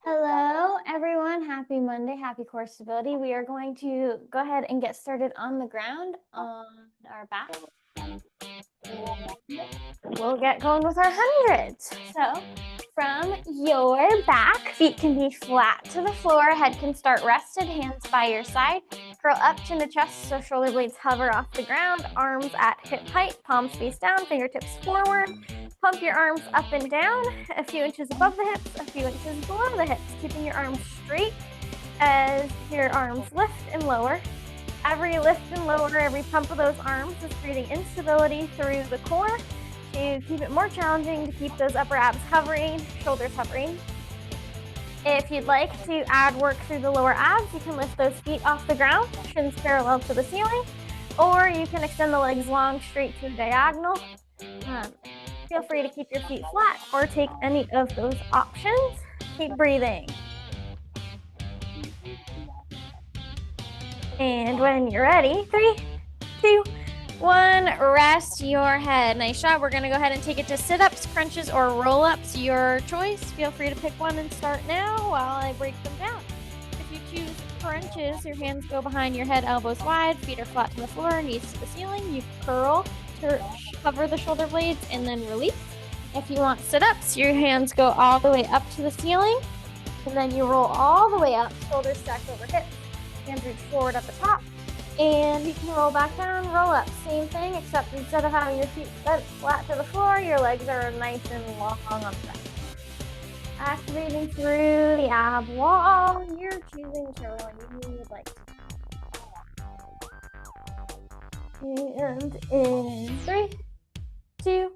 Hello, everyone. Happy Monday. Happy core stability. We are going to go ahead and get started on the ground on our back. We'll get going with our hundreds. So from your back, feet can be flat to the floor. Head can start rested, hands by your side. Curl up, chin to chest, so shoulder blades hover off the ground. Arms at hip height, palms face down, fingertips forward. Pump your arms up and down, a few inches above the hips, a few inches below the hips, keeping your arms straight as your arms lift and lower. Every lift and lower, every pump of those arms is creating instability through the core to keep it more challenging to keep those upper abs hovering, shoulders hovering. If you'd like to add work through the lower abs, you can lift those feet off the ground, shins parallel to the ceiling, or you can extend the legs long, straight to a diagonal. Feel free to keep your feet flat or take any of those options. Keep breathing. And when you're ready, 3, 2, 1, rest your head. Nice job. We're going to go ahead and take it to sit-ups, crunches, or roll-ups. Your choice. Feel free to pick one and start now while I break them down. If you choose crunches, your hands go behind your head, elbows wide, feet are flat to the floor, knees to the ceiling. You curl to cover the shoulder blades and then release. If you want sit-ups, your hands go all the way up to the ceiling, and then you roll all the way up, shoulders stacked over hips, hands reach forward at the top, and you can roll back down, roll up. Same thing, except instead of having your feet bent flat to the floor, your legs are nice and long on the back. Activating through the ab wall. You're choosing whichever one you would like. And in 3, 2,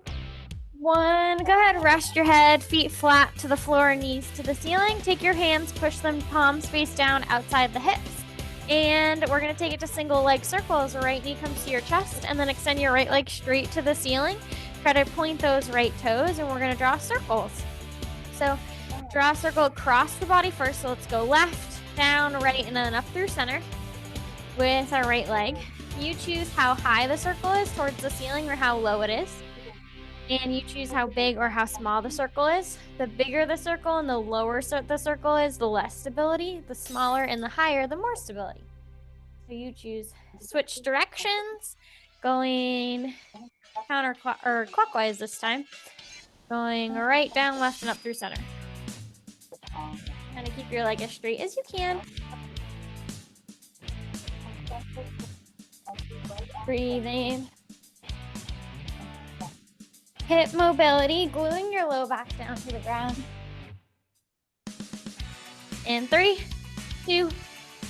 1. Go ahead, rest your head, feet flat to the floor, knees to the ceiling. Take your hands, push them palms face down outside the hips. And we're going to take it to single leg circles. Right knee comes to your chest, and then extend your right leg straight to the ceiling. Try to point those right toes, and we're going to draw circles. So draw a circle across the body first. So let's go left, down, right, and then up through center with our right leg. You choose how high the circle is towards the ceiling or how low it is. And you choose how big or how small the circle is. The bigger the circle and the lower the circle is, the less stability. The smaller and the higher, the more stability. So you choose switch directions, going clockwise this time. Going right, down, left, and up through center. Kind of keep your leg as straight as you can. Breathing. Hip mobility, gluing your low back down to the ground. And 3, 2,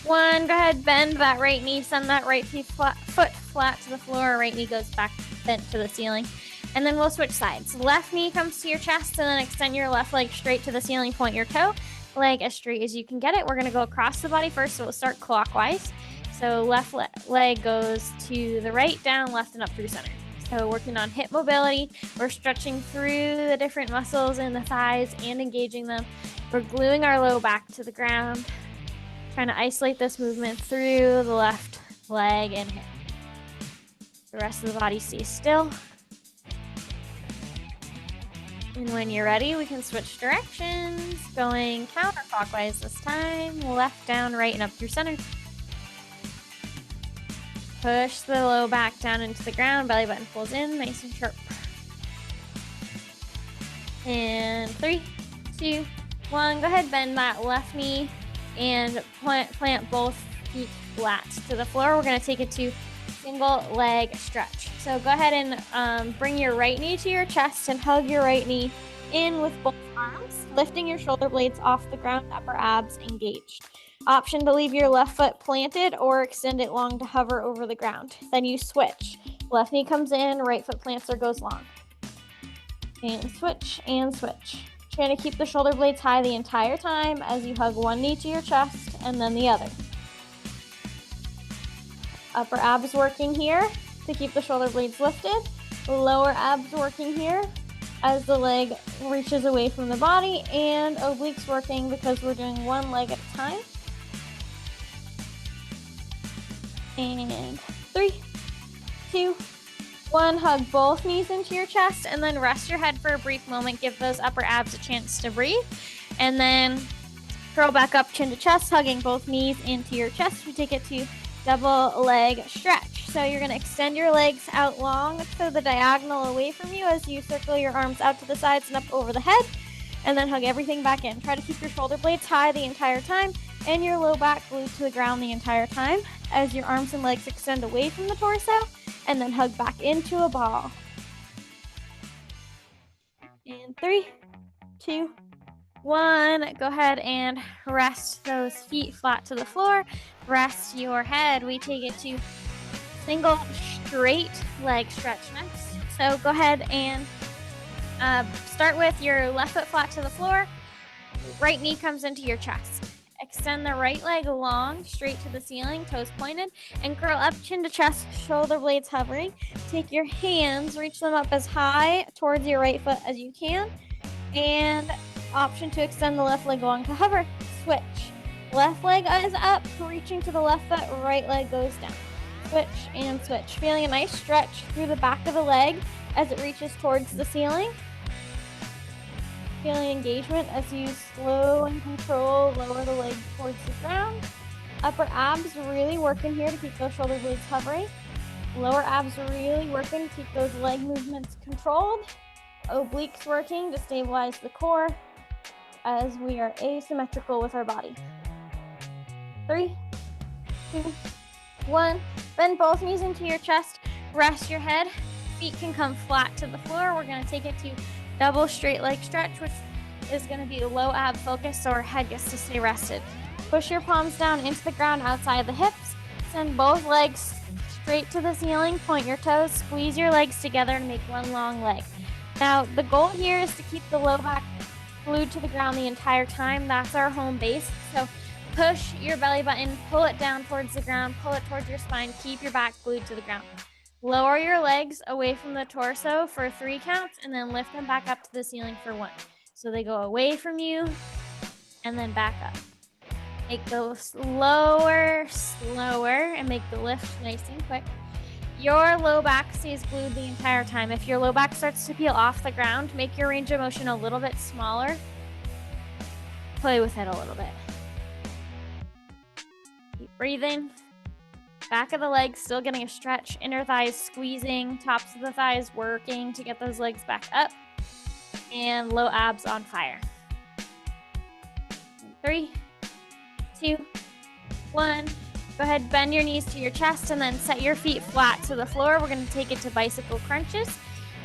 1. Go ahead, bend that right knee, send that right foot flat to the floor. Right knee goes back bent to the ceiling. And then we'll switch sides. Left knee comes to your chest, and then extend your left leg straight to the ceiling. Point your toe, leg as straight as you can get it. We're going to go across the body first, so we'll start clockwise. So left leg goes to the right, down, left, and up through center. So working on hip mobility, we're stretching through the different muscles in the thighs and engaging them. We're gluing our low back to the ground, trying to isolate this movement through the left leg and hip. The rest of the body stays still. And when you're ready, we can switch directions, going counterclockwise this time, left, down, right, and up through center. Push the low back down into the ground, belly button pulls in, nice and sharp. And 3, 2, 1. Go ahead, bend that left knee and plant both feet flat to the floor. We're going to take it to single leg stretch. So go ahead and bring your right knee to your chest and hug your right knee in with both arms, lifting your shoulder blades off the ground, upper abs engaged. Option to leave your left foot planted or extend it long to hover over the ground. Then you switch. Left knee comes in, right foot plants or goes long. And switch and switch. Trying to keep the shoulder blades high the entire time as you hug one knee to your chest and then the other. Upper abs working here to keep the shoulder blades lifted. Lower abs working here as the leg reaches away from the body, and obliques working because we're doing one leg at a time. And 3, 2, 1. Hug both knees into your chest and then rest your head for a brief moment. Give those upper abs a chance to breathe. And then Curl back up, chin to chest, hugging both knees into your chest. We take it to double leg stretch. So you're going to extend your legs out long to the diagonal away from you as you circle your arms out to the sides and up over the head, and then hug everything back in. Try to keep your shoulder blades high the entire time and your low back glued to the ground the entire time as your arms and legs extend away from the torso, and then hug back into a ball. And 3, 2, 1. Go ahead and rest those feet flat to the floor. Rest your head. We take it to single straight leg stretch next. So go ahead and start with your left foot flat to the floor. Right knee comes into your chest. Extend the right leg long, straight to the ceiling, toes pointed, and curl up, chin to chest, shoulder blades hovering. Take your hands, reach them up as high towards your right foot as you can, and option to extend the left leg long to hover. Switch. Left leg is up, reaching to the left foot, right leg goes down. Switch and switch. Feeling a nice stretch through the back of the leg as it reaches towards the ceiling. Feeling engagement as you slow and control, lower the leg towards the ground. Upper abs really working here to keep those shoulder blades hovering. Lower abs really working to keep those leg movements controlled. Obliques working to stabilize the core as we are asymmetrical with our body. 3, 2, 1. Bend both knees into your chest. Rest your head. Feet can come flat to the floor. We're going to take it to double straight leg stretch, which is going to be a low ab focus, so our head gets to stay rested. Push your palms down into the ground outside the hips. Send both legs straight to the ceiling. Point your toes. Squeeze your legs together to make one long leg. Now, the goal here is to keep the low back glued to the ground the entire time. That's our home base. So push your belly button, pull it down towards the ground, pull it towards your spine, keep your back glued to the ground. Lower your legs away from the torso for 3 counts, and then lift them back up to the ceiling for 1. So they go away from you and then back up. Make those lower, slower, and make the lift nice and quick. Your low back stays glued the entire time. If your low back starts to peel off the ground, make your range of motion a little bit smaller. Play with it a little bit. Keep breathing. Back of the legs still getting a stretch. Inner thighs squeezing. Tops of the thighs working to get those legs back up. And low abs on fire. 3, 2, 1. Go ahead, bend your knees to your chest and then set your feet flat to the floor. We're going to take it to bicycle crunches.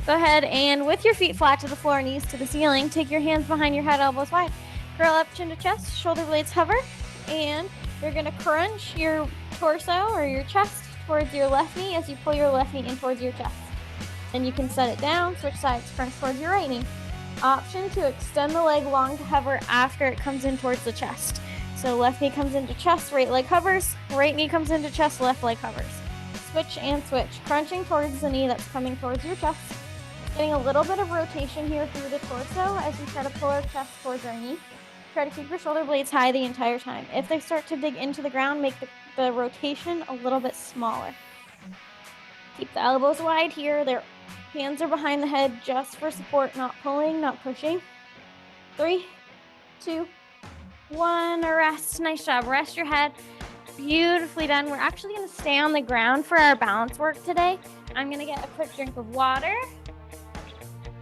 Go ahead and with your feet flat to the floor, knees to the ceiling, take your hands behind your head, elbows wide. Curl up, chin to chest, shoulder blades hover, and you're going to crunch your torso or your chest towards your left knee as you pull your left knee in towards your chest. Then you can set it down, switch sides, crunch towards your right knee. Option to extend the leg long to hover after it comes in towards the chest. So left knee comes into chest, right leg hovers, right knee comes into chest, left leg hovers. Switch and switch, crunching towards the knee that's coming towards your chest. Getting a little bit of rotation here through the torso as we try to pull our chest towards our knee. Try to keep your shoulder blades high the entire time. If they start to dig into the ground, make the rotation a little bit smaller. Keep the elbows wide here. Their hands are behind the head just for support, not pulling, not pushing. 3, 2, 1. Rest. Nice job. Rest your head. Beautifully done. We're actually going to stay on the ground for our balance work today. I'm going to get a quick drink of water.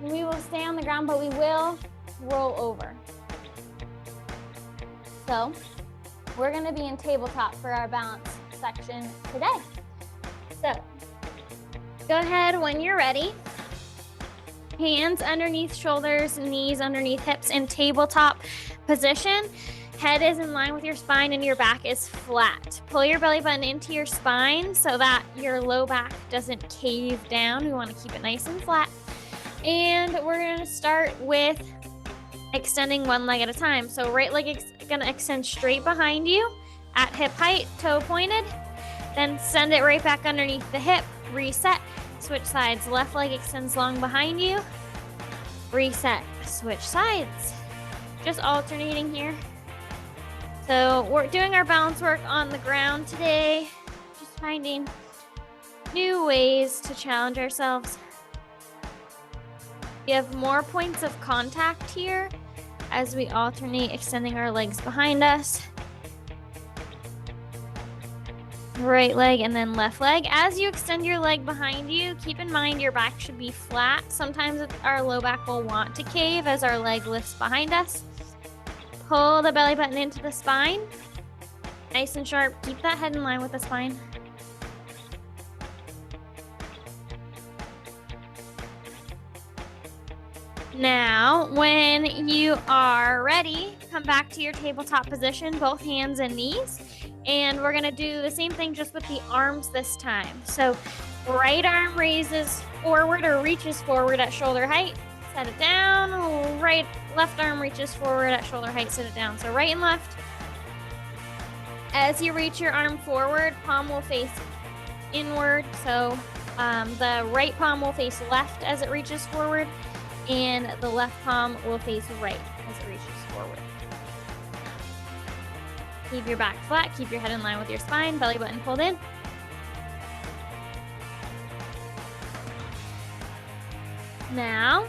We will stay on the ground, but we will roll over. So we're going to be in tabletop for our balance section today. So go ahead when you're ready. Hands underneath shoulders, knees underneath hips in tabletop position. Head is in line with your spine and your back is flat. Pull your belly button into your spine so that your low back doesn't cave down. We want to keep it nice and flat. And we're going to start with extending one leg at a time. So right leg is going to extend straight behind you at hip height, toe pointed. Then send it right back underneath the hip. Reset. Switch sides. Left leg extends long behind you. Reset. Switch sides. Just alternating here. So we're doing our balance work on the ground today. Just finding new ways to challenge ourselves. You have more points of contact here as we alternate extending our legs behind us. Right leg and then left leg. As you extend your leg behind you, keep in mind your back should be flat. Sometimes our low back will want to cave as our leg lifts behind us. Pull the belly button into the spine. Nice and sharp. Keep that head in line with the spine. Now, when you are ready, come back to your tabletop position, both hands and knees. And we're going to do the same thing just with the arms this time. So right arm raises forward or reaches forward at shoulder height. Set it down. Left arm reaches forward at shoulder height. Set it down. So right and left. As you reach your arm forward, palm will face inward. So the right palm will face left as it reaches forward. And the left palm will face right as it reaches forward. Keep your back flat, keep your head in line with your spine, belly button pulled in. Now,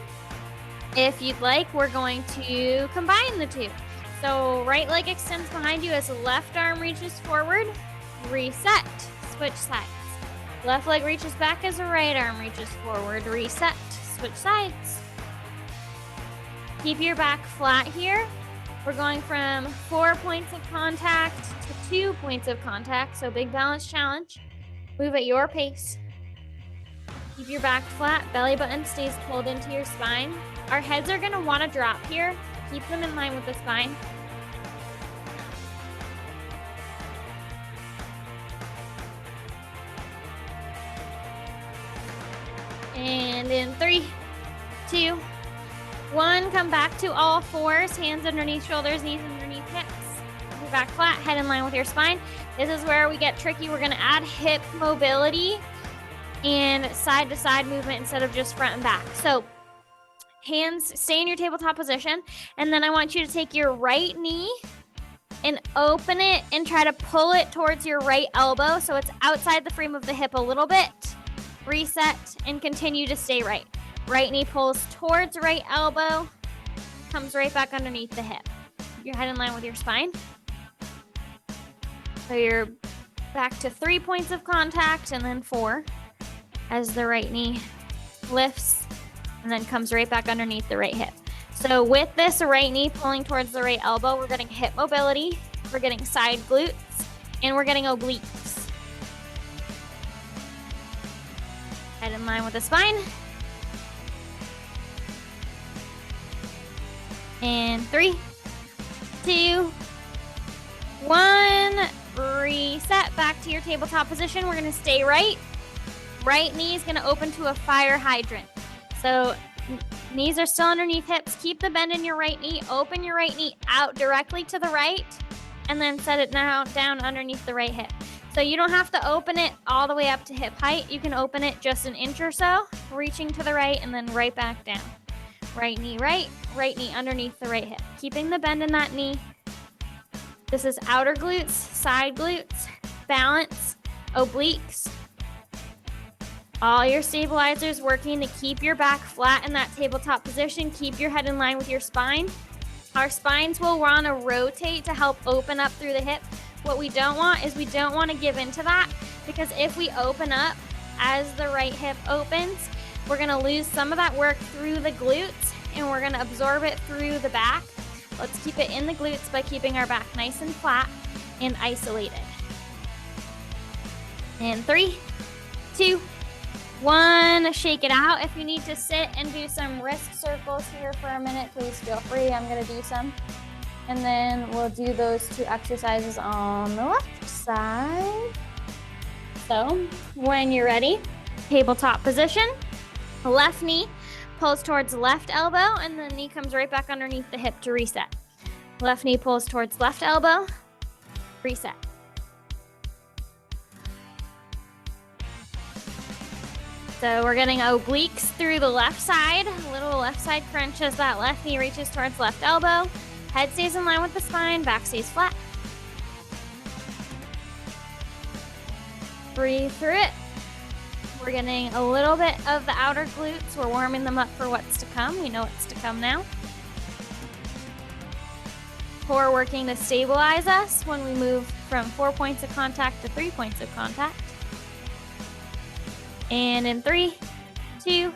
if you'd like, we're going to combine the two. So right leg extends behind you as the left arm reaches forward, reset, switch sides. Left leg reaches back as the right arm reaches forward, reset, switch sides. Keep your back flat here. We're going from 4 points of contact to 2 points of contact, so big balance challenge. Move at your pace. Keep your back flat, belly button stays pulled into your spine. Our heads are gonna wanna drop here. Keep them in line with the spine. And in 3, 2, 1, come back to all fours, hands underneath shoulders, knees underneath hips. Your back flat, head in line with your spine. This is where we get tricky. We're gonna add hip mobility and side to side movement instead of just front and back. So hands stay in your tabletop position, and then I want you to take your right knee and open it and try to pull it towards your right elbow so it's outside the frame of the hip a little bit. Reset and continue to stay right. Right knee pulls towards right elbow, comes right back underneath the hip. Your head in line with your spine. So you're back to 3 points of contact and then 4 as the right knee lifts and then comes right back underneath the right hip. So with this right knee pulling towards the right elbow, we're getting hip mobility, we're getting side glutes, and we're getting obliques. Head in line with the spine. And 3, 2, 1, reset back to your tabletop position. We're gonna stay right. Right knee is gonna open to a fire hydrant. So knees are still underneath hips. Keep the bend in your right knee. Open your right knee out directly to the right and then set it down underneath the right hip. So you don't have to open it all the way up to hip height. You can open it just an inch or so, reaching to the right and then right back down. Right knee underneath the right hip. Keeping the bend in that knee. This is outer glutes, side glutes, balance, obliques. All your stabilizers working to keep your back flat in that tabletop position. Keep your head in line with your spine. Our spines will want to rotate to help open up through the hip. What we don't want is we don't want to give into that, because if we open up as the right hip opens, we're going to lose some of that work through the glutes and we're going to absorb it through the back. Let's keep it in the glutes by keeping our back nice and flat and isolated. In 3, 2, 1, shake it out. If you need to sit and do some wrist circles here for a minute, please feel free. I'm going to do some. And then we'll do those 2 exercises on the left side. So when you're ready, tabletop position, left knee pulls towards left elbow and the knee comes right back underneath the hip to reset. Left knee pulls towards left elbow, reset. So we're getting obliques through the left side, a little left side crunch as that left knee reaches towards left elbow. Head stays in line with the spine, back stays flat. Breathe through it. We're getting a little bit of the outer glutes. We're warming them up for what's to come. We know what's to come now. Core working to stabilize us when we move from 4 points of contact to 3 points of contact. And in 3, 2,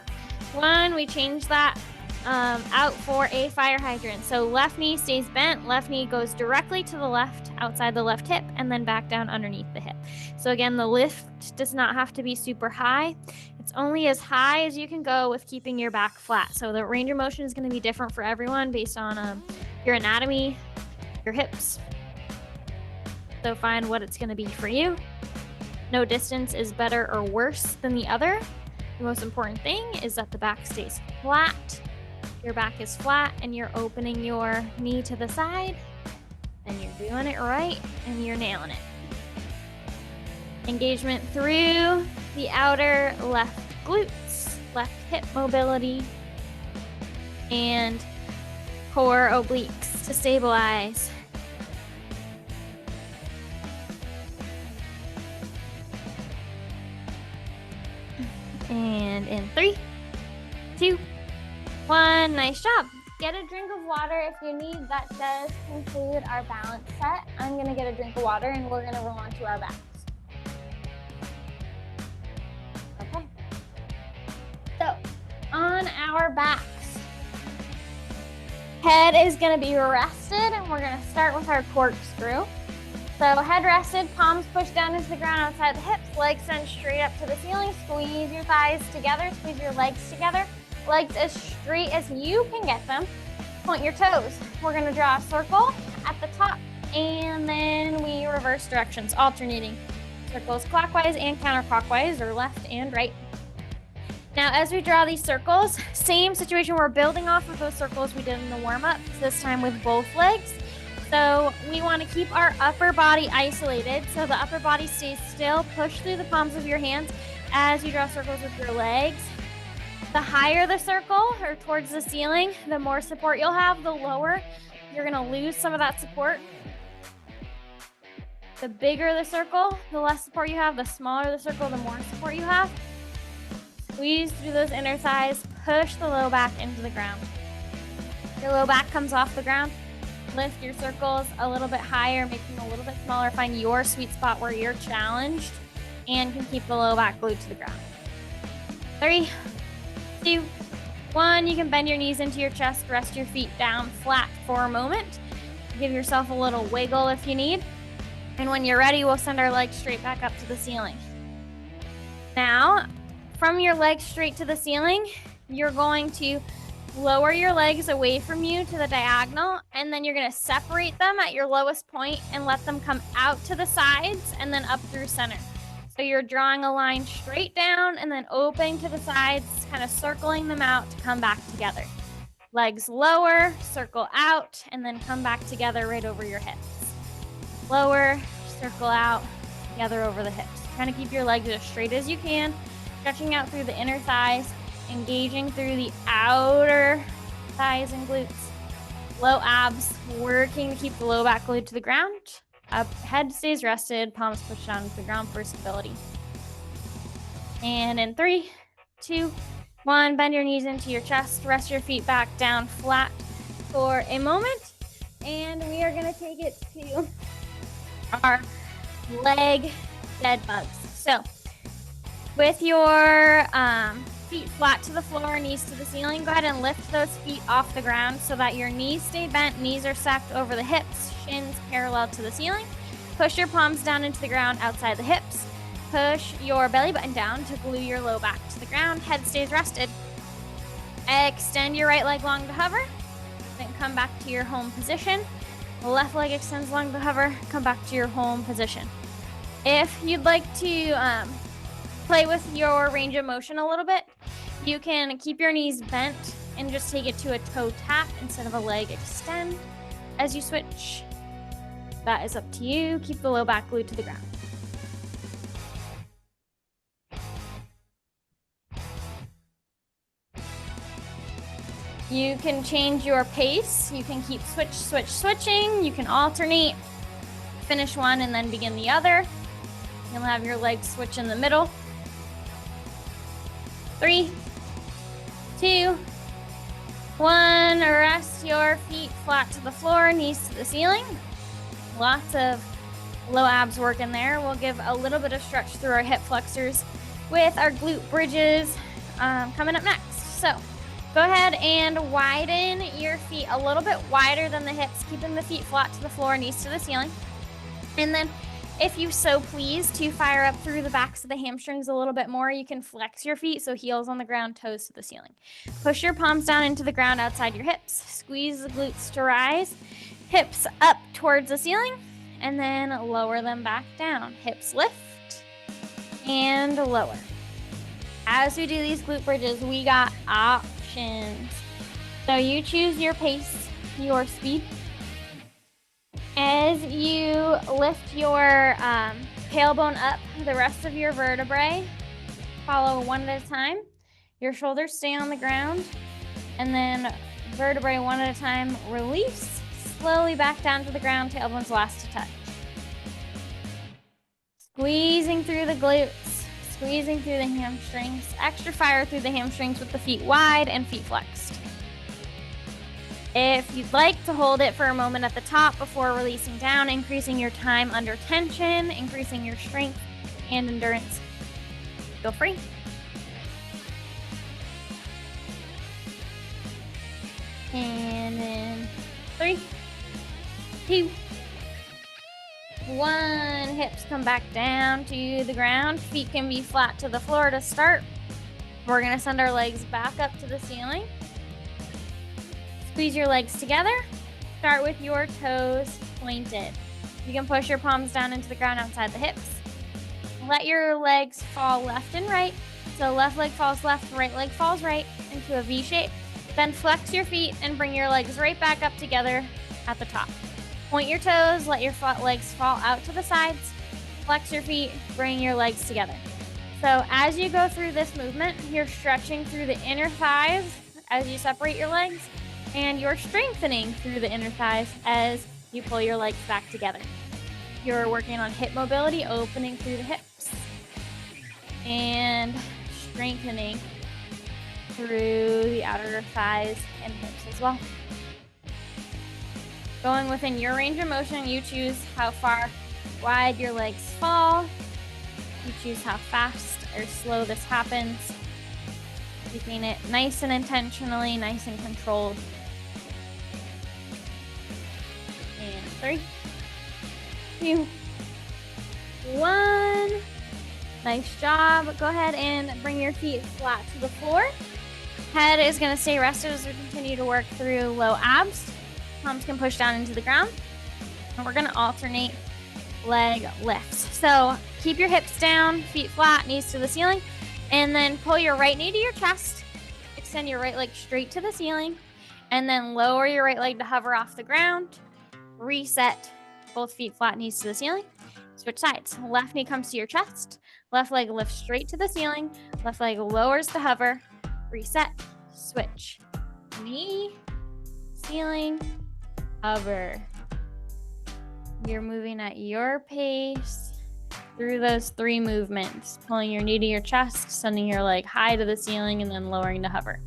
1, we change that out for a fire hydrant. So left knee stays bent, left knee goes directly to the left outside the left hip and then back down underneath the hip. So again, the lift does not have to be super high. It's only as high as you can go with keeping your back flat. So the range of motion is going to be different for everyone based on your anatomy, your hips. So find what it's going to be for you. No distance is better or worse than the other. The most important thing is that the back stays flat. Your back is flat and you're opening your knee to the side and you're doing it right and you're nailing it. Engagement through the outer left glutes, left hip mobility, and core obliques to stabilize. And in 3, 2, 1, nice job. Get a drink of water if you need. That does conclude our balance set. I'm gonna get a drink of water and we're gonna roll onto our backs. Okay. So, on our backs, head is gonna be rested and we're gonna start with our corkscrew. So head rested, palms pushed down into the ground outside the hips, legs sent straight up to the ceiling. Squeeze your thighs together, squeeze your legs together. Legs as straight as you can get them. Point your toes. We're gonna draw a circle at the top and then we reverse directions, alternating. Circles clockwise and counterclockwise, or left and right. Now as we draw these circles, same situation, we're building off of those circles we did in the warm-up, this time with both legs. So we want to keep our upper body isolated. So the upper body stays still. Push through the palms of your hands as you draw circles with your legs. The higher the circle or towards the ceiling, the more support you'll have. The lower, you're going to lose some of that support. The bigger the circle, the less support you have. The smaller the circle, the more support you have. Squeeze through those inner thighs. Push the low back into the ground. Your low back comes off the ground. Lift your circles a little bit higher, make them a little bit smaller. Find your sweet spot where you're challenged and can keep the low back glued to the ground. 3, 2, 1. You can bend your knees into your chest, rest your feet down flat for a moment. Give yourself a little wiggle if you need. And when you're ready, we'll send our legs straight back up to the ceiling. Now, from your legs straight to the ceiling, you're going to lower your legs away from you to the diagonal, and then you're going to separate them at your lowest point and let them come out to the sides and then up through center. So you're drawing a line straight down and then opening to the sides, kind of circling them out to come back together. Legs lower, circle out, and then come back together right over your hips. Lower, circle out, together over the hips. Trying to keep your legs as straight as you can, stretching out through the inner thighs, engaging through the outer thighs and glutes. Low abs, working to keep the low back glued to the ground. Up, head stays rested, palms pushed down to the ground for stability. And in 3, 2, 1, bend your knees into your chest, rest your feet back down flat for a moment. And we are gonna take it to our leg dead bugs. So with your feet flat to the floor, knees to the ceiling, go ahead and lift those feet off the ground so that your knees stay bent, knees are stacked over the hips, shins parallel to the ceiling. Push your palms down into the ground outside the hips. Push your belly button down to glue your low back to the ground. Head stays rested. Extend your right leg long to hover, then come back to your home position. The left leg extends long to hover, come back to your home position. If you'd like to play with your range of motion a little bit, you can keep your knees bent and just take it to a toe tap instead of a leg extend as you switch. That is up to you. Keep the low back glued to the ground. You can change your pace. You can keep switching. You can alternate. Finish one and then begin the other. You'll have your legs switch in the middle. 3, 2, 1, rest your feet flat to the floor, knees to the ceiling. Lots of low abs work in there. We'll give a little bit of stretch through our hip flexors with our glute bridges coming up next. So go ahead and widen your feet a little bit wider than the hips, keeping the feet flat to the floor, knees to the ceiling. And then if you so please to fire up through the backs of the hamstrings a little bit more, you can flex your feet so heels on the ground, toes to the ceiling. Push your palms down into the ground outside your hips. Squeeze the glutes to rise. Hips up towards the ceiling, and then lower them back down. Hips lift and lower. As we do these glute bridges, we got options. So you choose your pace, your speed. As you lift your tailbone up, the rest of your vertebrae follow one at a time. Your shoulders stay on the ground, and then vertebrae one at a time release, slowly back down to the ground, tailbone's last to touch. Squeezing through the glutes, squeezing through the hamstrings, extra fire through the hamstrings with the feet wide and feet flexed. If you'd like to hold it for a moment at the top before releasing down, increasing your time under tension, increasing your strength and endurance, feel free. And then 3, 2, 1. Hips come back down to the ground. Feet can be flat to the floor to start. We're going to send our legs back up to the ceiling. Squeeze your legs together. Start with your toes pointed. You can push your palms down into the ground outside the hips. Let your legs fall left and right. So left leg falls left, right leg falls right into a V shape. Then flex your feet and bring your legs right back up together at the top. Point your toes, let your legs fall out to the sides. Flex your feet, bring your legs together. So as you go through this movement, you're stretching through the inner thighs as you separate your legs, and you're strengthening through the inner thighs as you pull your legs back together. You're working on hip mobility, opening through the hips, and strengthening through the outer thighs and hips as well. Going within your range of motion, you choose how far wide your legs fall. You choose how fast or slow this happens. Keeping it nice and intentionally, nice and controlled. And 3, 2, 1. Nice job. Go ahead and bring your feet flat to the floor. Head is going to stay rested as we continue to work through low abs. Palms can push down into the ground. And we're going to alternate leg lifts. So keep your hips down, feet flat, knees to the ceiling, and then pull your right knee to your chest. Extend your right leg straight to the ceiling, and then lower your right leg to hover off the ground. Reset, both feet flat, knees to the ceiling. Switch sides. Left knee comes to your chest. Left leg lifts straight to the ceiling. Left leg lowers to hover. Reset, switch. Knee, ceiling, hover. You're moving at your pace through those 3 movements, pulling your knee to your chest, sending your leg high to the ceiling, and then lowering to hover.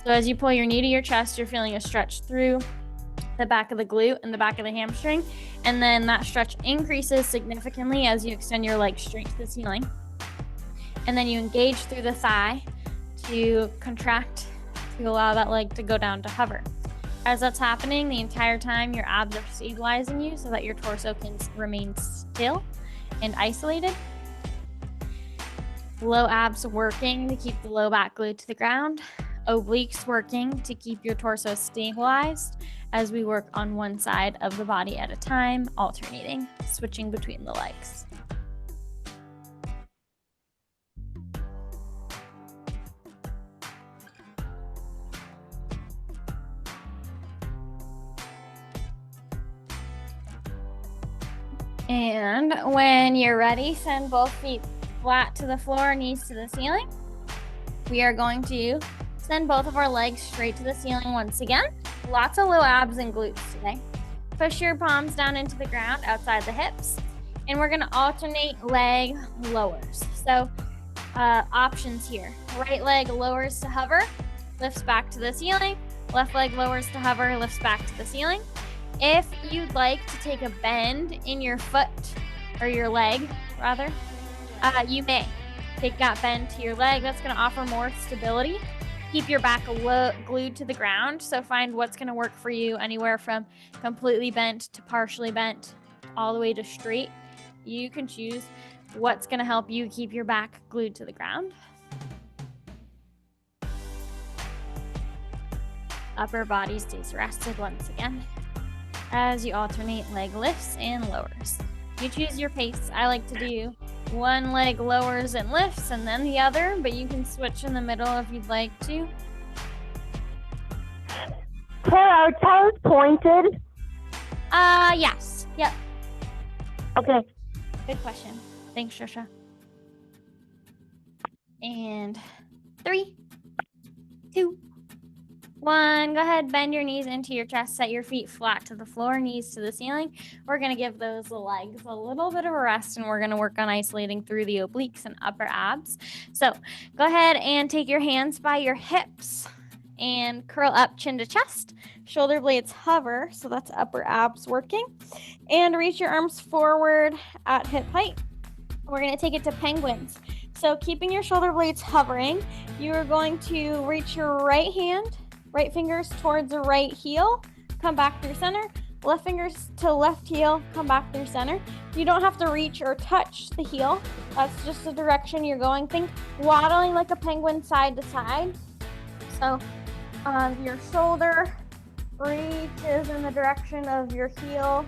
So as you pull your knee to your chest, you're feeling a stretch through the back of the glute and the back of the hamstring, and then that stretch increases significantly as you extend your leg straight to the ceiling. And then you engage through the thigh to contract to allow that leg to go down to hover. As that's happening, the entire time your abs are stabilizing you so that your torso can remain still and isolated. Low abs working to keep the low back glued to the ground. Obliques working to keep your torso stabilized as we work on one side of the body at a time, alternating, switching between the legs. And when you're ready, send both feet flat to the floor, knees to the ceiling. We are going to send both of our legs straight to the ceiling once again. Lots of low abs and glutes today. Push your palms down into the ground outside the hips. And we're gonna alternate leg lowers. So options here. Right leg lowers to hover, lifts back to the ceiling. Left leg lowers to hover, lifts back to the ceiling. If you'd like to take a bend in your foot, or your leg, rather, you may. Take that bend to your leg. That's going to offer more stability. Keep your back glued to the ground. So find what's going to work for you, anywhere from completely bent to partially bent, all the way to straight. You can choose what's going to help you keep your back glued to the ground. Upper body stays rested once again as you alternate leg lifts and lowers. You choose your pace. I like to do one leg lowers and lifts and then the other, but you can switch in the middle if you'd like to. Are toes pointed? Yes. Yep. Okay. Good question. Thanks, Trisha. And 3, 2, 1. Go ahead, bend your knees into your chest, set your feet flat to the floor, knees to the ceiling. We're going to give those legs a little bit of a rest, and we're going to work on isolating through the obliques and upper abs. So go ahead and take your hands by your hips and curl up chin to chest. Shoulder blades hover, so that's upper abs working. And reach your arms forward at hip height. We're going to take it to penguins. So keeping your shoulder blades hovering, you are going to reach your right hand, right fingers towards the right heel, come back through center, left fingers to left heel, come back through center. You don't have to reach or touch the heel. That's just the direction you're going. Think waddling like a penguin side to side. So your shoulder reaches in the direction of your heel,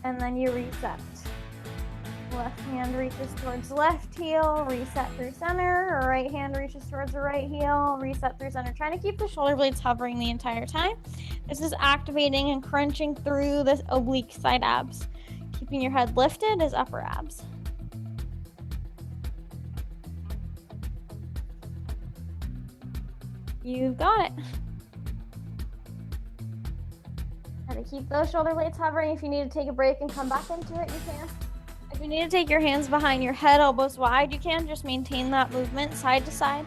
and then you reset. Left hand reaches towards left heel, reset through center, or right hand reaches towards the right heel, reset through center. Trying to keep the shoulder blades hovering the entire time. This is activating and crunching through the oblique side abs. Keeping your head lifted is upper abs. You've got it. Gotta keep those shoulder blades hovering. If you need to take a break and come back into it, you can. If you need to take your hands behind your head, elbows wide, you can. Just maintain that movement side to side.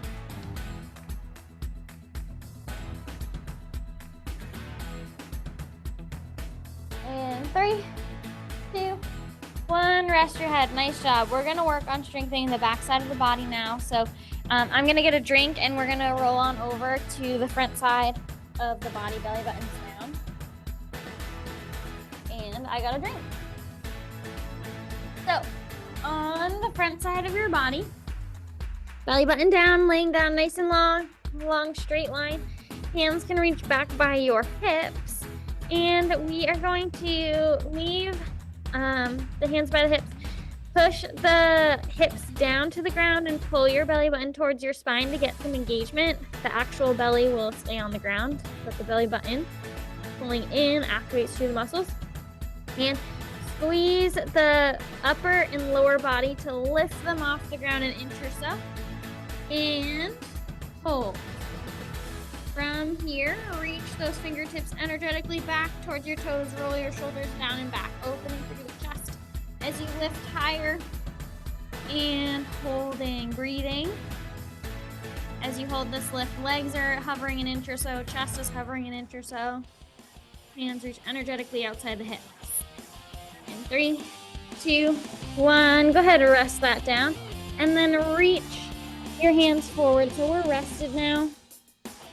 And 3, 2, 1. Rest your head. Nice job. We're going to work on strengthening the back side of the body now. So I'm going to get a drink, and we're going to roll on over to the front side of the body, belly buttons down. And I got a drink. So, on the front side of your body, belly button down, laying down nice and long straight line. Hands can reach back by your hips, and we are going to leave the hands by the hips. Push the hips down to the ground and pull your belly button towards your spine to get some engagement. The actual belly will stay on the ground, but the belly button pulling in activates through the muscles. And squeeze the upper and lower body to lift them off the ground an inch or so. And hold. From here, reach those fingertips energetically back towards your toes. Roll your shoulders down and back, opening through the chest. As you lift higher and holding, breathing. As you hold this lift, legs are hovering an inch or so, chest is hovering an inch or so. Hands reach energetically outside the hips. And 3, 2, 1. Go ahead and rest that down. And then reach your hands forward. So we're rested now.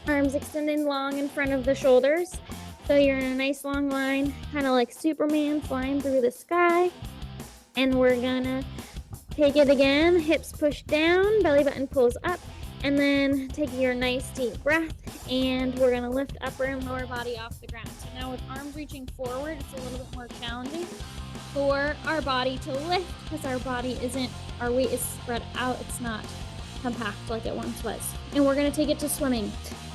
Arms extended long in front of the shoulders. So you're in a nice long line, kind of like Superman flying through the sky. And we're gonna take it again. Hips push down, belly button pulls up. And then take your nice deep breath. And we're gonna lift upper and lower body off the ground. So now with arms reaching forward, it's a little bit more challenging for our body to lift because our weight is spread out. It's not compact like it once was. And we're gonna take it to swimming.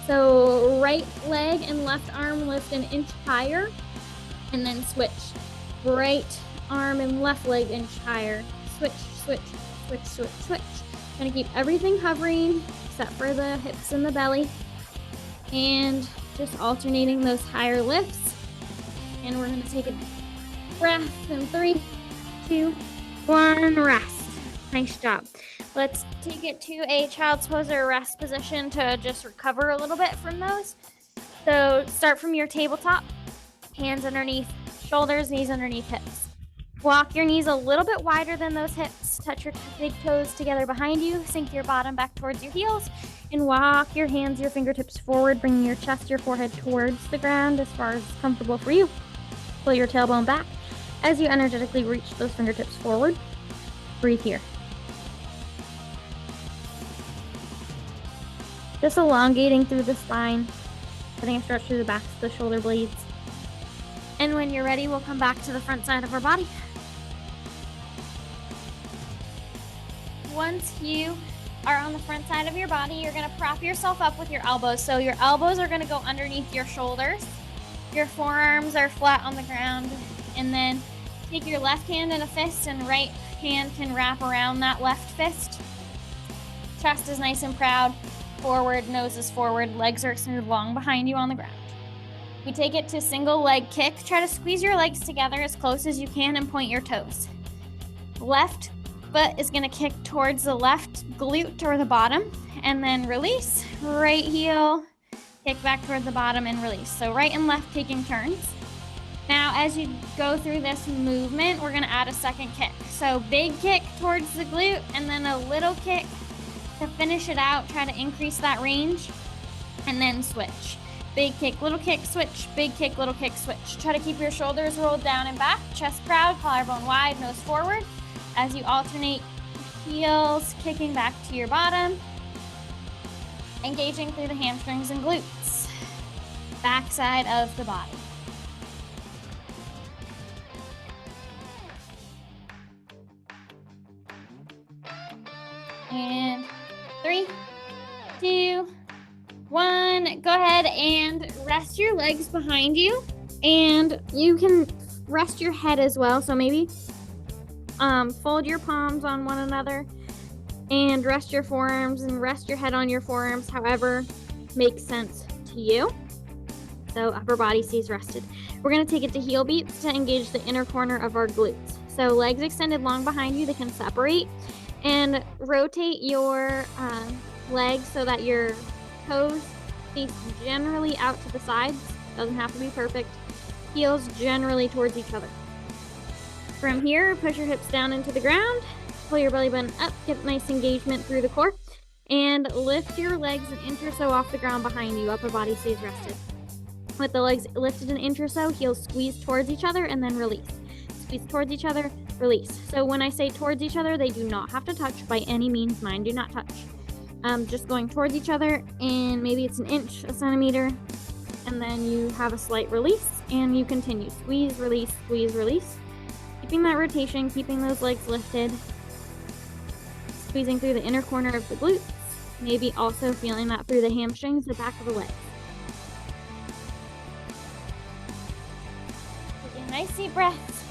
So right leg and left arm lift an inch higher, and then switch. Right arm and left leg inch higher. Switch, switch, switch, switch, switch. Gonna keep everything hovering except for the hips and the belly. And just alternating those higher lifts. And we're gonna take a breath in 3, 2, 1, rest. Nice job. Let's take it to a child's pose or rest position to just recover a little bit from those. So start from your tabletop, hands underneath shoulders, knees underneath hips. Walk your knees a little bit wider than those hips. Touch your big toes together behind you. Sink your bottom back towards your heels. And walk your hands, your fingertips forward, bringing your chest, your forehead towards the ground as far as comfortable for you. Pull your tailbone back. As you energetically reach those fingertips forward, breathe here. Just elongating through the spine, getting a stretch through the backs of the shoulder blades. And when you're ready, we'll come back to the front side of our body. Once you are on the front side of your body, you're gonna prop yourself up with your elbows. So your elbows are gonna go underneath your shoulders. Your forearms are flat on the ground. And then take your left hand in a fist and right hand can wrap around that left fist. Chest is nice and proud. Forward, nose is forward, legs are extended long behind you on the ground. We take it to single leg kick. Try to squeeze your legs together as close as you can and point your toes. Left foot is gonna kick towards the left glute or the bottom, and then release. Right heel, kick back toward the bottom and release. So right and left taking turns. Now, as you go through this movement, we're gonna add a second kick. So big kick towards the glute, and then a little kick to finish it out. Try to increase that range, and then switch. Big kick, little kick, switch, big kick, little kick, switch. Try to keep your shoulders rolled down and back, chest proud, collarbone wide, nose forward. As you alternate heels, kicking back to your bottom, engaging through the hamstrings and glutes. Back side of the body. And 3, 2, 1. Go ahead and rest your legs behind you, and you can rest your head as well. So maybe fold your palms on one another and rest your forearms and rest your head on your forearms, however makes sense to you. So upper body stays rested. We're going to take it to heel beats to engage the inner corner of our glutes. So legs extended long behind you, they can separate, and rotate your legs so that your toes face generally out to the sides. Doesn't have to be perfect. Heels generally towards each other. From here, push your hips down into the ground, pull your belly button up, get nice engagement through the core, and lift your legs an inch or so off the ground behind you. Upper body stays rested. With the legs lifted an inch or so, heels squeeze towards each other and then release. Squeeze towards each other, release. So when I say towards each other, they do not have to touch by any means. Mine do not touch. Just going towards each other, and maybe it's an inch, a centimeter, and then you have a slight release, and you continue. Squeeze, release, squeeze, release. Keeping that rotation, keeping those legs lifted, squeezing through the inner corner of the glutes, maybe also feeling that through the hamstrings, the back of the legs. Taking nice deep breaths.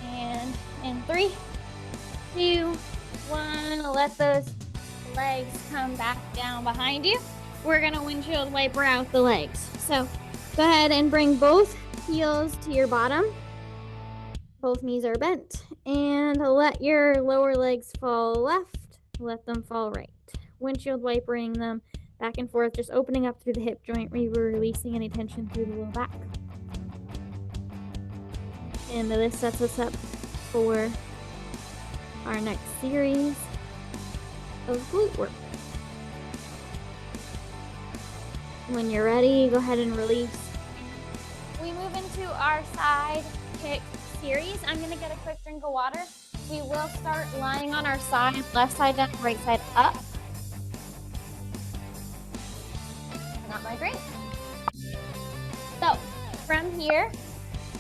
And in 3, 2, 1, let those legs come back down behind you. We're gonna windshield wiper out the legs. So go ahead and bring both heels to your bottom. Both knees are bent, and let your lower legs fall left, let them fall right. Windshield wipering them back and forth, just opening up through the hip joint, releasing any tension through the low back. And this sets us up for our next series of glute work. When you're ready, go ahead and release. We move into our side kick series. I'm gonna get a quick drink of water. We will start lying on our side, left side down, right side up. Not my drink. So from here,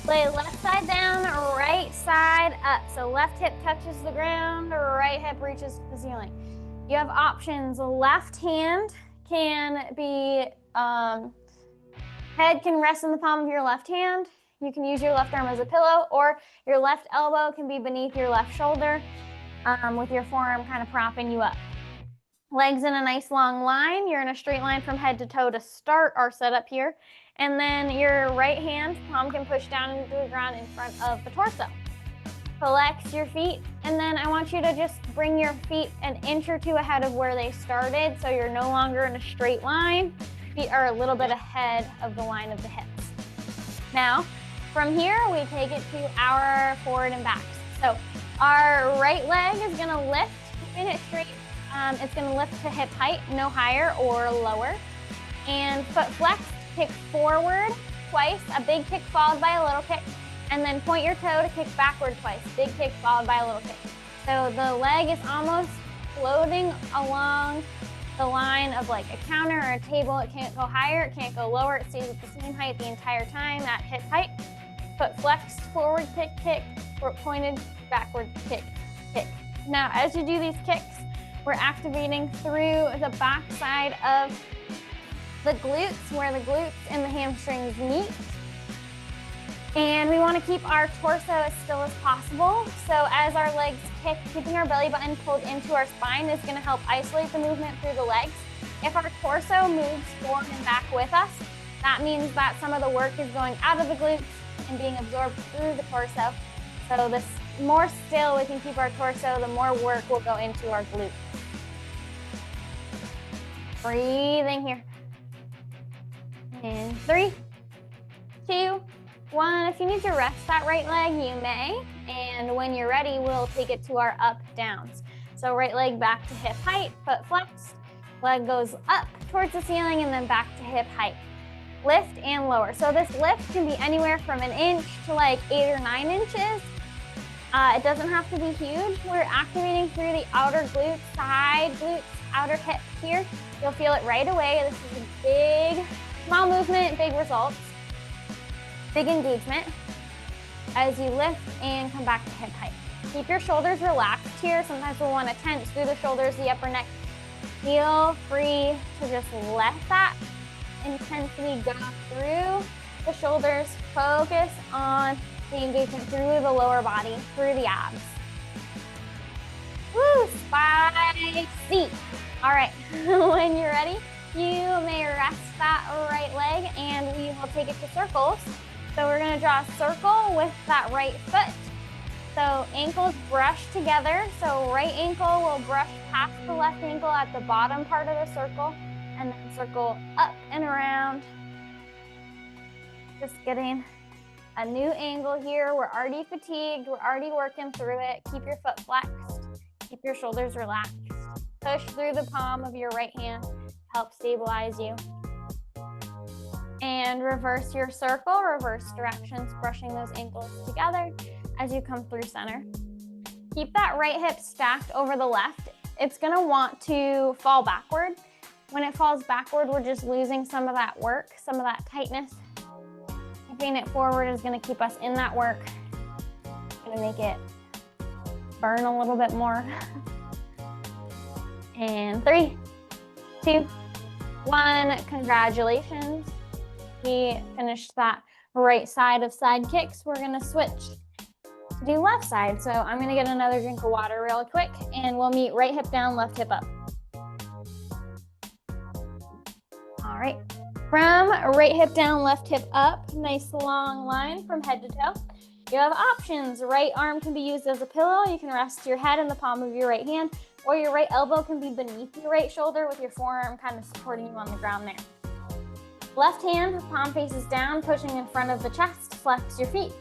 lay left side down, right side up. So left hip touches the ground, right hip reaches to the ceiling. You have options. Left hand can be, head can rest in the palm of your left hand. You can use your left arm as a pillow, or your left elbow can be beneath your left shoulder, with your forearm kind of propping you up. Legs in a nice long line. You're in a straight line from head to toe to start our setup here. And then your right hand, palm can push down into the ground in front of the torso. Flex your feet, and then I want you to just bring your feet an inch or two ahead of where they started, so you're no longer in a straight line. Feet are a little bit ahead of the line of the hips. Now, from here, we take it to our forward and backs. So our right leg is gonna lift, keeping it straight. It's gonna lift to hip height, no higher or lower. And foot flex, kick forward twice, a big kick followed by a little kick, and then point your toe to kick backward twice, big kick followed by a little kick. So the leg is almost floating along the line of like a counter or a table. It can't go higher, it can't go lower. It stays at the same height the entire time, at hip height. Foot flexed, forward kick, kick, pointed, backward kick, kick. Now, as you do these kicks, we're activating through the back side of the glutes, where the glutes and the hamstrings meet. And we want to keep our torso as still as possible. So as our legs kick, keeping our belly button pulled into our spine is going to help isolate the movement through the legs. If our torso moves forward and back with us, that means that some of the work is going out of the glutes and being absorbed through the torso. So the more still we can keep our torso, the more work will go into our glutes. Breathing here. In 3, 2, 1. If you need to rest that right leg, you may. And when you're ready, we'll take it to our up downs. So right leg back to hip height, foot flexed. Leg goes up towards the ceiling and then back to hip height. Lift and lower. So this lift can be anywhere from an inch to like 8 or 9 inches. It doesn't have to be huge. We're activating through the outer glutes, side glutes, outer hip here. You'll feel it right away. This is a big, small movement, big results. Big engagement as you lift and come back to hip height. Keep your shoulders relaxed here. Sometimes we'll want to tense through the shoulders, the upper neck. Feel free to just let that intensity go through the shoulders. Focus on the engagement through the lower body, through the abs. Woo, spicy. All right, when you're ready, you may rest that right leg and we will take it to circles. So we're gonna draw a circle with that right foot. So ankles brush together. So right ankle will brush past the left ankle at the bottom part of the circle and then circle up and around. Just getting a new angle here. We're already fatigued. We're already working through it. Keep your foot flexed. Keep your shoulders relaxed. Push through the palm of your right hand to help stabilize you. And reverse your circle, reverse directions, brushing those ankles together as you come through center. Keep that right hip stacked over the left. It's gonna want to fall backward. When it falls backward, we're just losing some of that work, some of that tightness. Keeping it forward is gonna keep us in that work. Gonna make it burn a little bit more. And 3, 2, 1, congratulations. We finished that right side of side kicks. We're gonna switch to do left side. So I'm gonna get another drink of water real quick and we'll meet right hip down, left hip up. All right, from right hip down, left hip up, nice long line from head to toe. You have options. Right arm can be used as a pillow. You can rest your head in the palm of your right hand, or your right elbow can be beneath your right shoulder with your forearm kind of supporting you on the ground there. Left hand, palm faces down, pushing in front of the chest, flex your feet.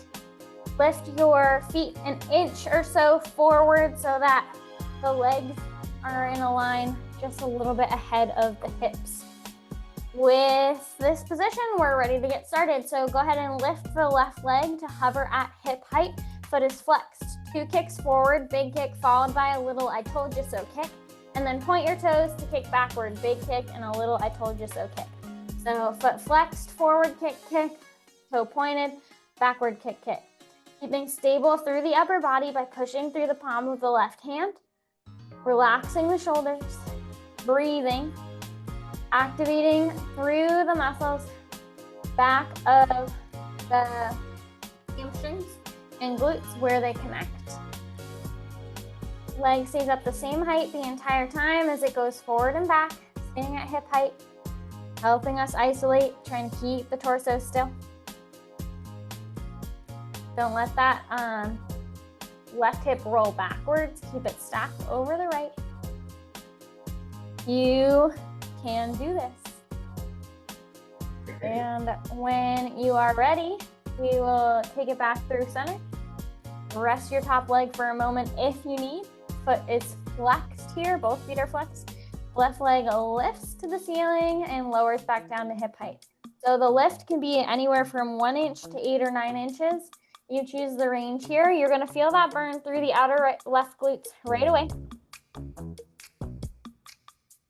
Lift your feet an inch or so forward so that the legs are in a line just a little bit ahead of the hips. With this position, we're ready to get started. So go ahead and lift the left leg to hover at hip height. Foot is flexed. 2 kicks forward, big kick followed by a little I told you so kick. And then point your toes to kick backward, big kick and a little I told you so kick. So foot flexed, forward kick, kick, toe pointed, backward kick, kick. Keeping stable through the upper body by pushing through the palm of the left hand, relaxing the shoulders, breathing, activating through the muscles back of the hamstrings and glutes where they connect. Leg stays up the same height the entire time as it goes forward and back, staying at hip height, helping us isolate, trying to keep the torso still. Don't let that left hip roll backwards. Keep it stacked over the right. You can do this. And when you are ready, we will take it back through center. Rest your top leg for a moment if you need. Foot is flexed here, both feet are flexed. Left leg lifts to the ceiling and lowers back down to hip height. So the lift can be anywhere from 1 inch to 8 or 9 inches. You choose the range here. You're gonna feel that burn through the outer left glutes right away.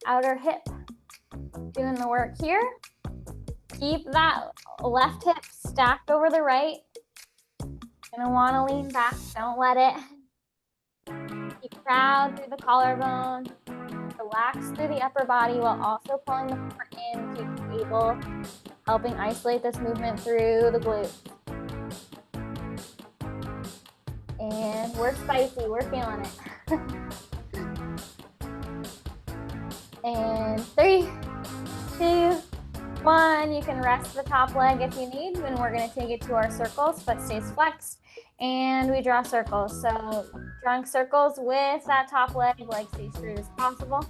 Outer hip, doing the work here. Keep that left hip stacked over the right. Gonna wanna lean back, don't let it. Keep proud through the collarbone. Relax through the upper body while also pulling the core in, keep stable, helping isolate this movement through the glutes. And we're spicy, we're feeling it. And 3, 2, 1. You can rest the top leg if you need, and we're gonna take it to our circles, foot stays flexed, and we draw circles. So drawing circles with that top leg stays straight as possible.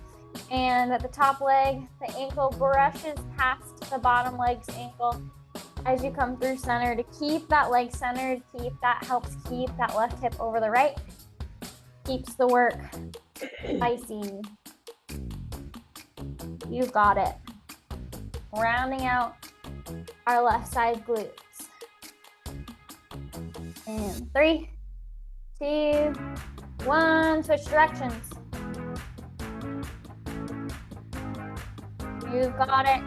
And at the top leg, the ankle brushes past the bottom leg's ankle as you come through center to keep that leg centered, helps keep that left hip over the right, keeps the work spicy. You've got it. Rounding out our left side glutes. And 3, 2, 1, switch directions. You've got it.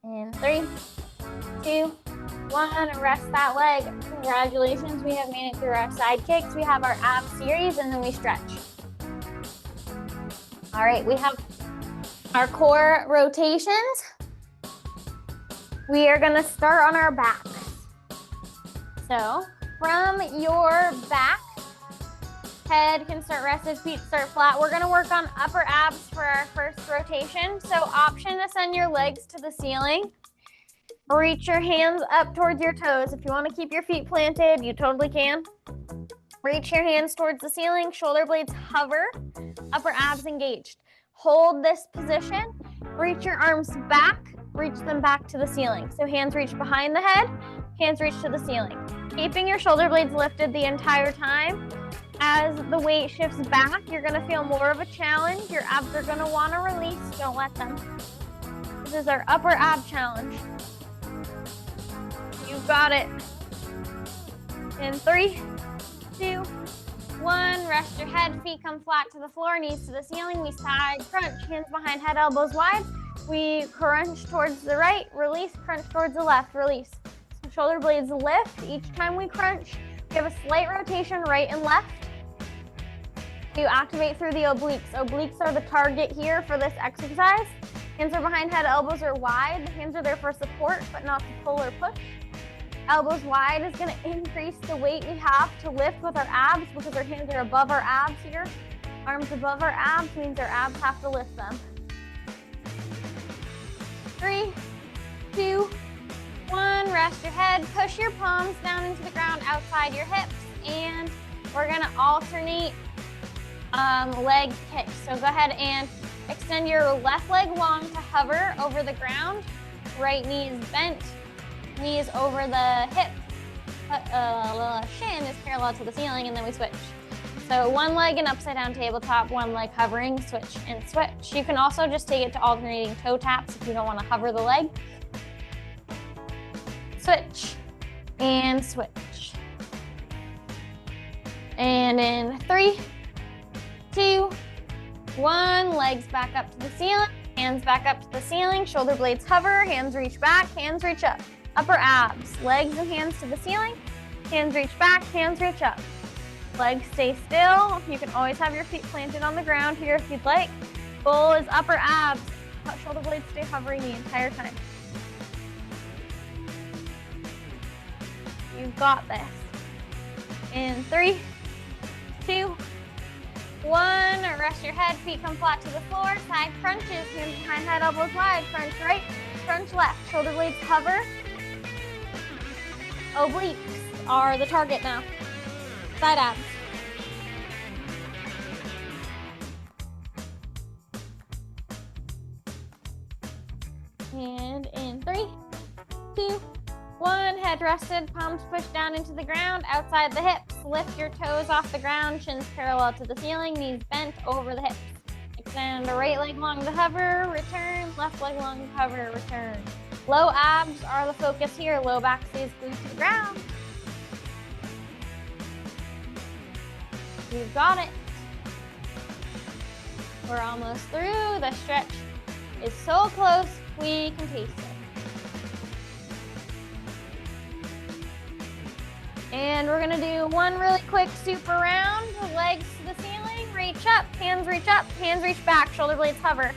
And 3, 2, 1, rest that leg. Congratulations, we have made it through our side kicks. We have our ab series and then we stretch. All right, we have our core rotations. We are gonna start on our backs. So from your back, head can start rested, feet start flat. We're gonna work on upper abs for our first rotation. So option to send your legs to the ceiling. Reach your hands up towards your toes. If you wanna keep your feet planted, you totally can. Reach your hands towards the ceiling, shoulder blades hover, upper abs engaged. Hold this position, reach your arms back, reach them back to the ceiling. So hands reach behind the head, hands reach to the ceiling. Keeping your shoulder blades lifted the entire time. As the weight shifts back, you're gonna feel more of a challenge. Your abs are gonna wanna release, don't let them. This is our upper ab challenge. You've got it. In 3, 2, 1, rest your head, feet come flat to the floor, knees to the ceiling. We side crunch, hands behind head, elbows wide. We crunch towards the right, release, crunch towards the left, release. So shoulder blades lift. Each time we crunch, we have a slight rotation right and left. You activate through the obliques. Obliques are the target here for this exercise. Hands are behind head, elbows are wide. The hands are there for support, but not to pull or push. Elbows wide is gonna increase the weight we have to lift with our abs because our hands are above our abs here. Arms above our abs means our abs have to lift them. 3, 2, 1, rest your head. Push your palms down into the ground outside your hips, and we're gonna alternate leg kicks. So go ahead and extend your left leg long to hover over the ground. Right knee is bent, knee is over the hip. Shin is parallel to the ceiling, and then we switch. So one leg in upside down tabletop, one leg hovering, switch and switch. You can also just take it to alternating toe taps if you don't want to hover the leg. Switch and switch. And in 3, 2, 1, legs back up to the ceiling, hands back up to the ceiling, shoulder blades hover, hands reach back, hands reach up. Upper abs, legs and hands to the ceiling, hands reach back, hands reach up. Legs stay still. You can always have your feet planted on the ground here if you'd like. Goal is upper abs. Shoulder blades stay hovering the entire time. You've got this. In 3, 2, 1, rest your head, feet come flat to the floor, side crunches, hands behind head, elbows wide, crunch right, crunch left, shoulder blades hover, Obliques are the target now. Side abs. And in 3, 2, 1, head rested, palms pushed down into the ground, outside the hips. Lift your toes off the ground, shins parallel to the ceiling, knees bent over the hips. Extend the right leg long to hover, return, left leg long to hover, return. Low abs are the focus here. Low back stays glued to the ground. You've got it. We're almost through. The stretch is so close, we can taste it. And we're gonna do one really quick super round. Legs to the ceiling, reach up, hands reach back, shoulder blades hover.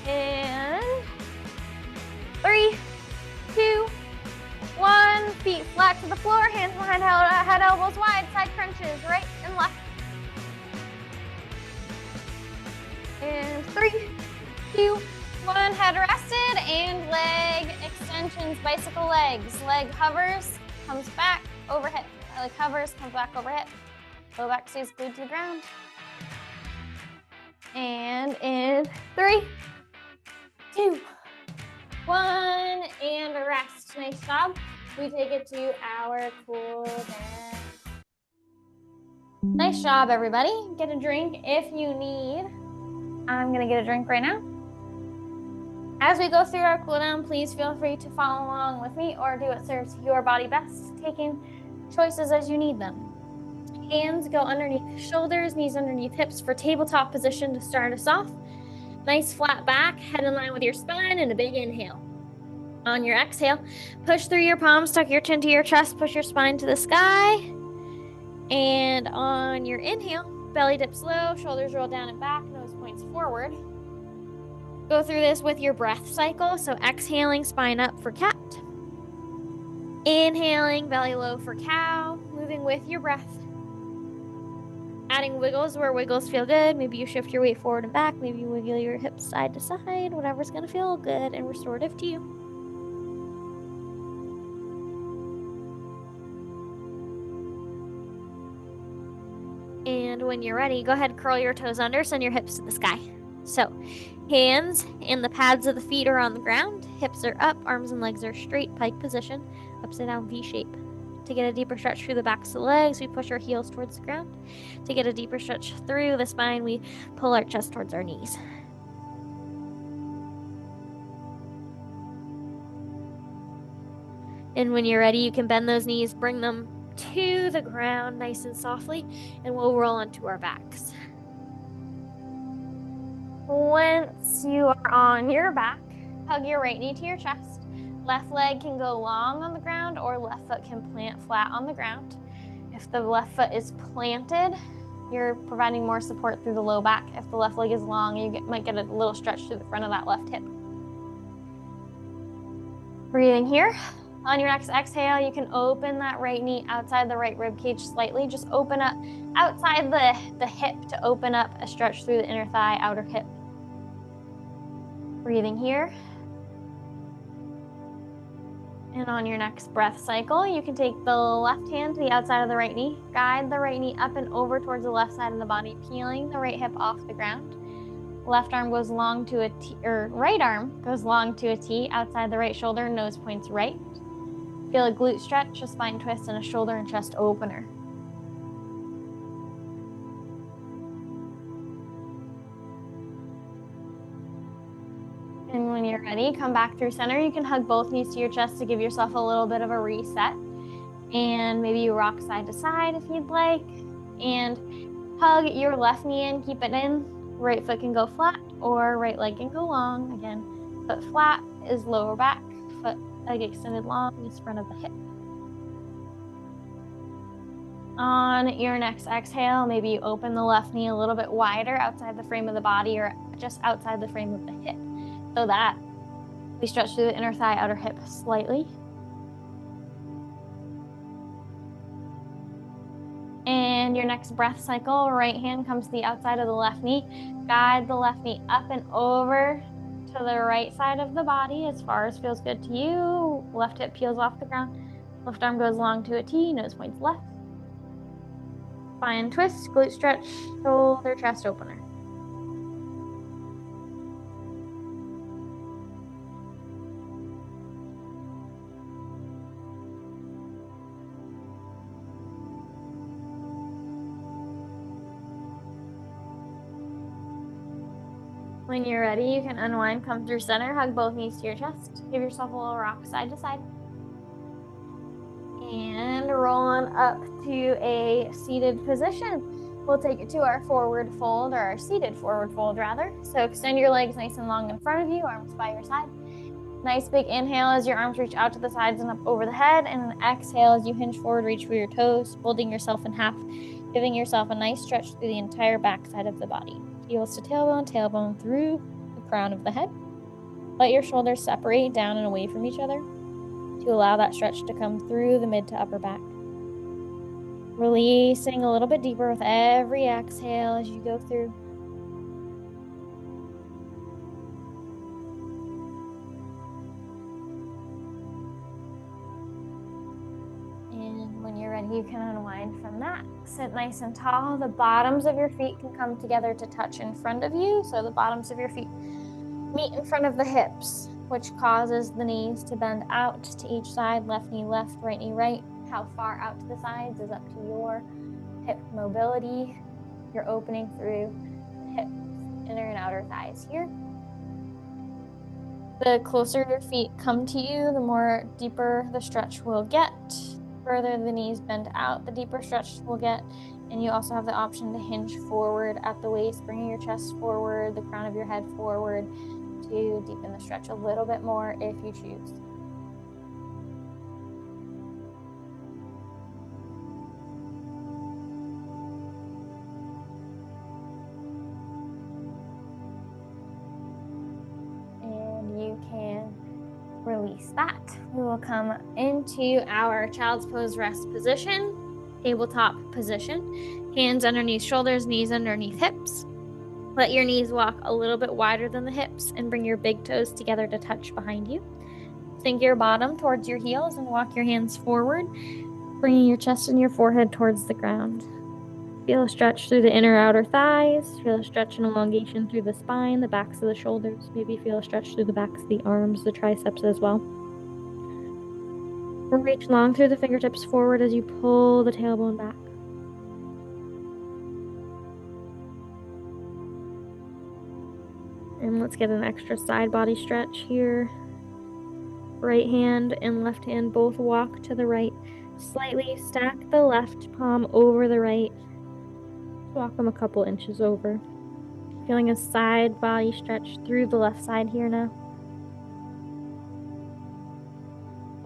And 3, 2, 1, feet flat to the floor, hands behind head, elbows wide, side crunches, right and left. And 3, 2, 1, head rested, and leg extensions, bicycle legs. Leg hovers, comes back, over hip. Leg hovers, comes back, over hip. Low back stays glued to the ground. And in 3, 2, 1, and rest. Nice job. We take it to our cool down. Nice job, everybody. Get a drink if you need. I'm gonna get a drink right now. As we go through our cool down, please feel free to follow along with me or do what serves your body best, taking choices as you need them. Hands go underneath shoulders, knees underneath hips for tabletop position to start us off. Nice flat back, head in line with your spine, and a big inhale. On your exhale, push through your palms, tuck your chin to your chest, push your spine to the sky. And on your inhale, belly dips low, shoulders roll down and back, nose points forward. Go through this with your breath cycle. So exhaling, spine up for cat. Inhaling, belly low for cow. Moving with your breath. Adding wiggles where wiggles feel good. Maybe you shift your weight forward and back. Maybe you wiggle your hips side to side. Whatever's going to feel good and restorative to you. And when you're ready, go ahead, curl your toes under, send your hips to the sky. So hands in the pads of the feet are on the ground. Hips are up, arms and legs are straight, pike position, upside down V shape. To get a deeper stretch through the backs of the legs, we push our heels towards the ground. To get a deeper stretch through the spine, we pull our chest towards our knees. And when you're ready, you can bend those knees, bring them to the ground nice and softly, and we'll roll onto our backs. Once you are on your back, hug your right knee to your chest. Left leg can go long on the ground or left foot can plant flat on the ground. If the left foot is planted, you're providing more support through the low back. If the left leg is long, you might get a little stretch through the front of that left hip. Breathing here. On your next exhale, you can open that right knee outside the right rib cage slightly. Just open up outside the hip to open up a stretch through the inner thigh, outer hip. Breathing here. And on your next breath cycle, you can take the left hand to the outside of the right knee, guide the right knee up and over towards the left side of the body, peeling the right hip off the ground. Left arm goes long to a T, or right arm goes long to a T outside the right shoulder, nose points right. Feel a glute stretch, a spine twist, and a shoulder and chest opener. And when you're ready, come back through center. You can hug both knees to your chest to give yourself a little bit of a reset. And maybe you rock side to side if you'd like. And hug your left knee in, keep it in. Right foot can go flat or right leg can go long. Again, foot flat is lower back, foot leg extended long is front of the hip. On your next exhale, maybe you open the left knee a little bit wider outside the frame of the body or just outside the frame of the hip, so that we stretch through the inner thigh, outer hip slightly. And your next breath cycle, right hand comes to the outside of the left knee. Guide the left knee up and over to the right side of the body as far as feels good to you. Left hip peels off the ground. Left arm goes long to a T, nose points left. Spine twist, glute stretch, shoulder, chest opener. When you're ready, you can unwind, come through center, hug both knees to your chest. Give yourself a little rock side to side. And roll on up to a seated position. We'll take it to our forward fold, or our seated forward fold rather. So extend your legs nice and long in front of you, arms by your side. Nice big inhale as your arms reach out to the sides and up over the head, and an exhale as you hinge forward, reach for your toes, folding yourself in half, giving yourself a nice stretch through the entire backside of the body. Heels to tailbone, tailbone through the crown of the head. Let your shoulders separate down and away from each other to allow that stretch to come through the mid to upper back. Releasing a little bit deeper with every exhale as you go through. And when you're ready, you can unwind from that. Sit nice and tall. The bottoms of your feet can come together to touch in front of you. So the bottoms of your feet meet in front of the hips, which causes the knees to bend out to each side. Left knee left, right knee right. How far out to the sides is up to your hip mobility. You're opening through the hips, inner and outer thighs here. The closer your feet come to you, the more deeper the stretch will get. Further the knees bend out, the deeper stretch will get. And you also have the option to hinge forward at the waist, bringing your chest forward, the crown of your head forward, to deepen the stretch a little bit more if you choose. And you can release that. We will come into our child's pose rest position, tabletop position. Hands underneath shoulders, knees underneath hips. Let your knees walk a little bit wider than the hips and bring your big toes together to touch behind you. Sink your bottom towards your heels and walk your hands forward, bringing your chest and your forehead towards the ground. Feel a stretch through the inner outer thighs. Feel a stretch and elongation through the spine, the backs of the shoulders. Maybe feel a stretch through the backs of the arms, the triceps as well. Reach long through the fingertips forward as you pull the tailbone back. And let's get an extra side body stretch here. Right hand and left hand both walk to the right. Slightly stack the left palm over the right. Walk them a couple inches over. Feeling a side body stretch through the left side here now.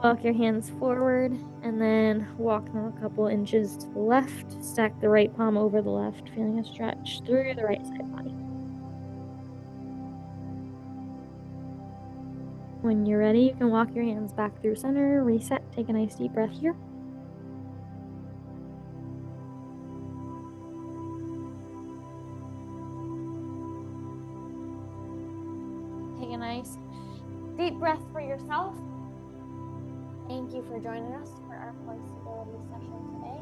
Walk your hands forward and then walk them a couple inches to the left. Stack the right palm over the left, feeling a stretch through the right side body. When you're ready, you can walk your hands back through center, reset, take a nice deep breath here. Take a nice deep breath for yourself. Thank you for joining us for our core stability session today.